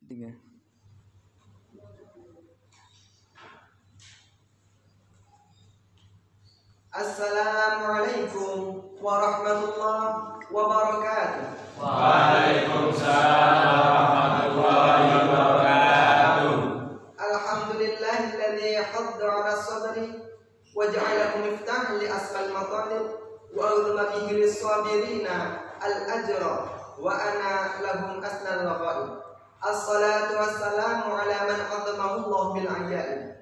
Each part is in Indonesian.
Tiga. Assalamualaikum warahmatullahi wabarakatuh. Waalaikumsalam warahmatullahi wabarakatuh. Alhamdulillahilladzi hadda 'ala sadri wa ja'alahu miftahan li asmal matalib wa awdama bihi lis-sabirina al-ajra wa ana lahum asnal laqaib. Assalatu wassalamu ala man qadamahu Allah bil ajaib.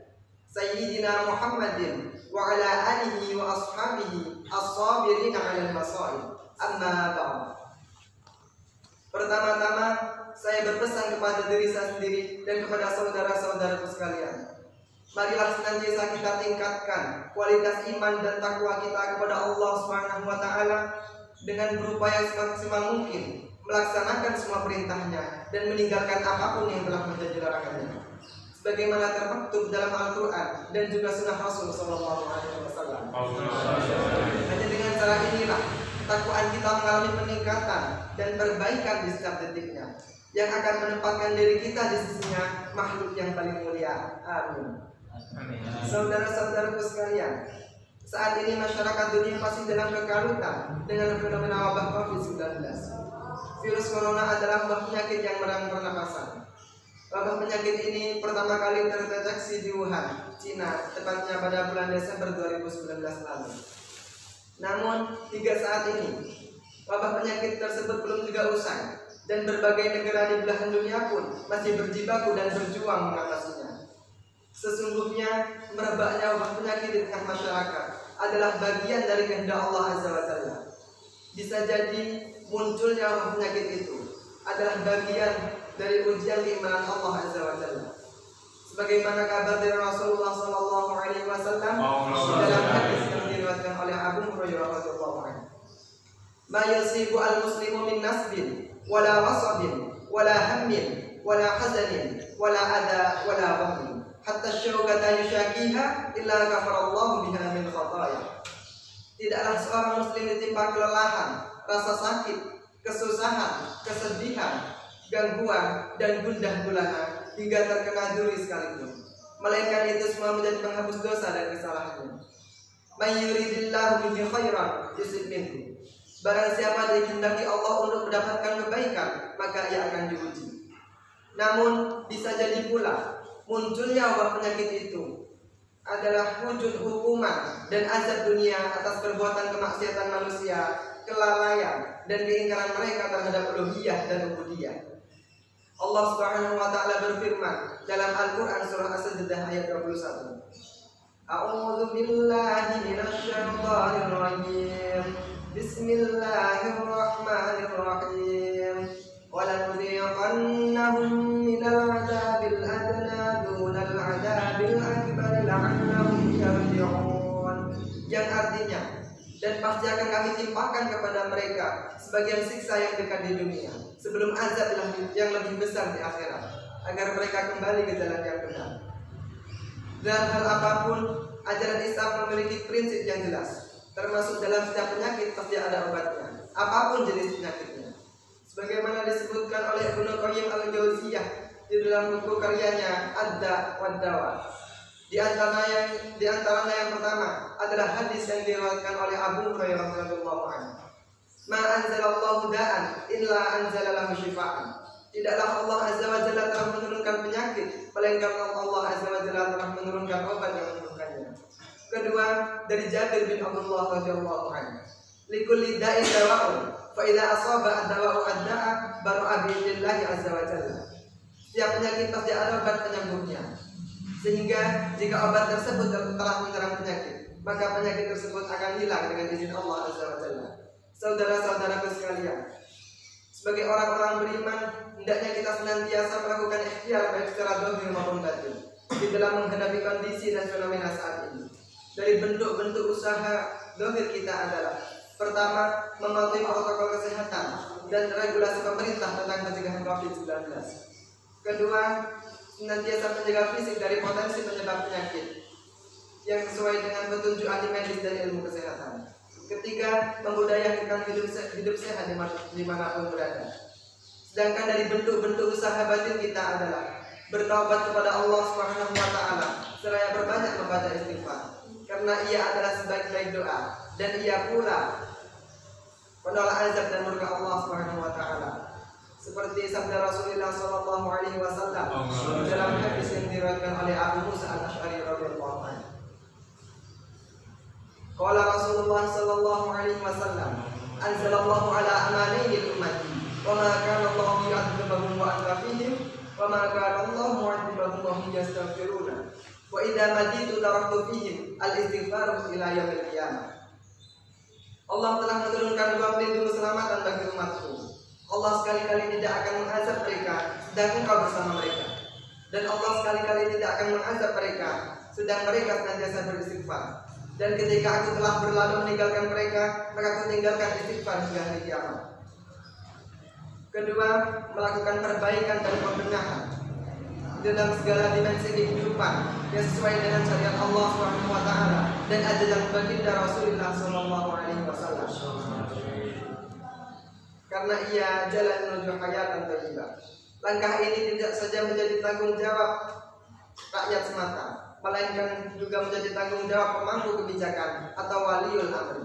Sayyidina Muhammadin wa ala alihi wa ashabihi as-sabirina 'alal masaib. Amma ba'd. Pertama-tama saya berpesan kepada diri saya sendiri dan kepada saudara-saudaraku sekalian. Marilah senantiasa kita tingkatkan kualitas iman dan takwa kita kepada Allah Subhanahu wa taala dengan berupaya semaksimal mungkin melaksanakan semua perintahnya dan meninggalkan apapun yang telah menjadi larangannya. Sebagaimana termaktub dalam Al-Qur'an dan juga sunnah Rasul sallallahu alaihi wasallam. Hanya dengan cara inilah ketakwaan kita mengalami peningkatan dan perbaikan di setiap detiknya, yang akan menempatkan diri kita di sisinya makhluk yang paling mulia. Amin. Saudara-saudaraku sekalian, saat ini masyarakat dunia masih dalam kekalutan dengan fenomena wabah COVID-19. Virus corona adalah wabah penyakit yang menyerang pernapasan. Wabah penyakit ini pertama kali terdeteksi di Wuhan, Cina, tepatnya pada bulan Desember 2019 lalu. Namun, hingga saat ini, wabah penyakit tersebut belum juga usai, dan berbagai negara di belahan dunia pun masih berjibaku dan berjuang mengatasinya. Sesungguhnya, merebaknya wabah penyakit di tengah masyarakat adalah bagian dari kehendak Allah Azza wa Jalla. Bisa jadi munculnya wabah penyakit itu adalah bagian dari ujian keimanan Allah Azza wa Jalla. Sebagaimana kabar dari Rasulullah sallallahu alaihi wasallam dalam hadis yang diriwayatkan oleh Abu Hurairah radhiyallahu anhu. Ma yusibu al-muslimu min nasbin wala wasabin wala hammin wala hazanin wala adha wala ghammin hatta syawkata yushakiha illa kafarallahu biha min khataya. Tidaklah seorang muslim ditimpa kelelahan, rasa sakit, kesusahan, kesedihan, gangguan dan gundah gulana hingga terkena duri sekalipun, melainkan itu semua menjadi penghapus dosa dan kesalahannya. May yuridillahu bihi khairan yusib minhu. Barang siapa dikehendaki Allah untuk mendapatkan kebaikan, maka ia akan diuji. Namun bisa jadi pula munculnya wabah penyakit itu adalah wujud hukuman dan azab dunia atas perbuatan kemaksiatan manusia, kelalaian dan keingkaran mereka terhadap uluhiyah dan ubudiyah. Allah Subhanahu wa taala berfirman dalam Al-Qur'an surah As-Sajdah ayat 21. A'udzu billahi minasy syaithanir rajim. Bismillahirrahmanirrahim. Wa lanudhiqannahum minal 'adzabil adna dunal 'adzabil akbar la'annahum yarji'un. Yang artinya, dan pasti akan kami timpakan kepada mereka sebagian siksa yang dekat di dunia sebelum azab yang lebih besar di akhirat, agar mereka kembali ke jalan yang benar. Dalam hal apapun, ajaran Islam memiliki prinsip yang jelas, termasuk dalam setiap penyakit pasti ada obatnya, apapun jenis penyakitnya. Sebagaimana disebutkan oleh Ibnu Qayyim al-Jauziyah di dalam buku karyanya Ad-Da' wad-Dawa. Di antaranya yang pertama adalah hadis yang diriwayatkan oleh Abu Hurairah radhiyallahu anhu. Ma anzalallahu da'an illa anzala lahu syifaan. Tidaklah Allah Azza wa Jalla telah menurunkan penyakit, melainkan Allah Azza wa Jalla telah menurunkan obat yang menyembuhkannya. Kedua, dari Jabir bin Abdullah radhiyallahu anhu. Likulli da'in dawa'un, fa idza asaba ad-dawa'u ad-da'a bara'a bi idnillahi Azza wa Jalla. Setiap penyakit pasti ada obat penyembuhnya. Sehingga jika obat tersebut telah menyerang penyakit, maka penyakit tersebut akan hilang dengan izin Allah Azza wa Jalla. Saudara-saudaraku sekalian, sebagai orang-orang beriman, hendaknya kita senantiasa melakukan ikhtiar baik secara zahir maupun batin di dalam menghadapi kondisi dan fenomena saat ini. Dari bentuk-bentuk usaha zahir kita adalah: pertama, mematuhi protokol kesehatan dan regulasi pemerintah tentang pencegahan COVID-19. Kedua, senantiasa menjaga fisik dari potensi penyebab penyakit yang sesuai dengan petunjuk ahli medis dan ilmu kesehatan. Ketiga, membudayakan hidup sehat dimanapun berada. Sedangkan dari bentuk-bentuk usaha batin kita adalah bertaubat kepada Allah Subhanahu wa taala seraya berbanyak membaca istighfar. Karena ia adalah sebaik-baik doa dan ia pula penolak azab dan murka Allah Subhanahu wa taala. Seperti sabda Rasulullah sallallahu alaihi wasallam dalam hadis yang diriwayatkan oleh Abu Musa Al-Asy'ari radhiyallahu anhu. Qala Rasulullah sallallahu alaihi wasallam, "Anzalallahu ala amanaini ummati, wa ma kana Allahu yu'adzibahum wa anta fihim, wa ma kana Allahu mu'adzibahum wa hum yastaghfiruna. Wa idza maditu taraktu fihim al-istighfar ila yaumil qiyamah." Allah telah menurunkan 2 pelindung keselamatan bagi umatku. Allah sekali-kali tidak akan mengazab mereka sedang engkau bersama mereka. Dan Allah sekali-kali tidak akan mengazab mereka sedang mereka senantiasa beristighfar. Dan ketika aku telah berlalu meninggalkan mereka, maka aku tinggalkan istighfar hingga hari kiamat. Kedua, melakukan perbaikan dan pembenahan dalam segala dimensi kehidupan yang sesuai dengan syariat Allah Subhanahu wa taala dan ajaran baginda Rasulullah sallallahu alaihi wasallam. Karena ia jalan menuju hayatan thayyibah. Langkah ini tidak saja menjadi tanggung jawab rakyat semata, melainkan juga menjadi tanggung jawab pemangku kebijakan atau waliul amri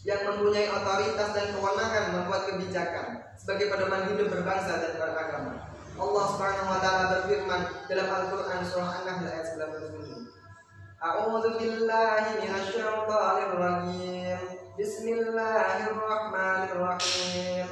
yang mempunyai otoritas dan kewenangan membuat kebijakan sebagai pedoman hidup berbangsa dan beragama. Allah Subhanahu wa taala berfirman dalam Al-Qur'an surah An-Nahl ayat 97. A'udzu billahi minasy syaithanir rajim. Bismillahirrahmanirrahim.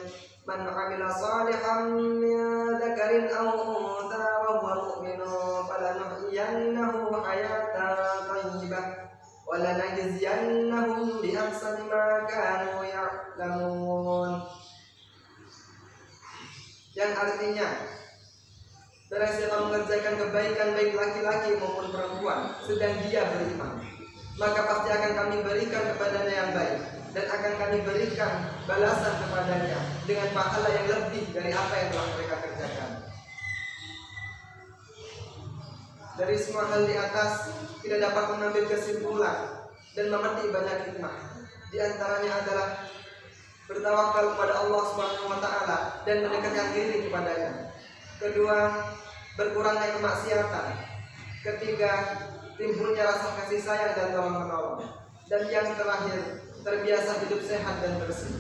Man 'amila shalihan min dzakarin aw untha wa huwa mu'minun falanuhyiyannahu hayatan thayyibah wa lanajziyannahum bi ahsani ma kanu ya'lamun. Yang artinya, barang siapa mengerjakan kebaikan baik laki-laki maupun perempuan sedang dia beriman, maka pasti akan kami berikan kepadanya yang baik dan akan kami berikan balasan kepadanya dengan pahala yang lebih dari apa yang telah mereka kerjakan. Dari semua hal di atas tidak dapat mengambil kesimpulan dan memetik banyak hikmah. Di antaranya adalah bertawakal kepada Allah Subhanahu wa taala dan mendekatkan diri kepadanya. Kedua, berkurangnya kemaksiatan. Ketiga, timbulnya rasa kasih sayang dan tolong menolong. Dan yang terakhir, terbiasa hidup sehat dan bersih.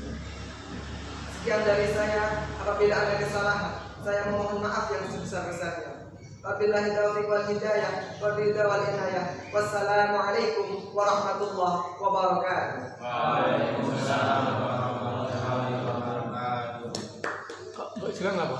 Sekian dari saya. Apabila ada kesalahan, saya memohon maaf yang sebesar-besarnya. Wabillahi taufiq wal hidayah wa ridha wal inayah. Wassalamualaikum warahmatullahi wabarakatuh. Waalaikumsalam warahmatullahi wabarakatuh. Kok sekarang apa?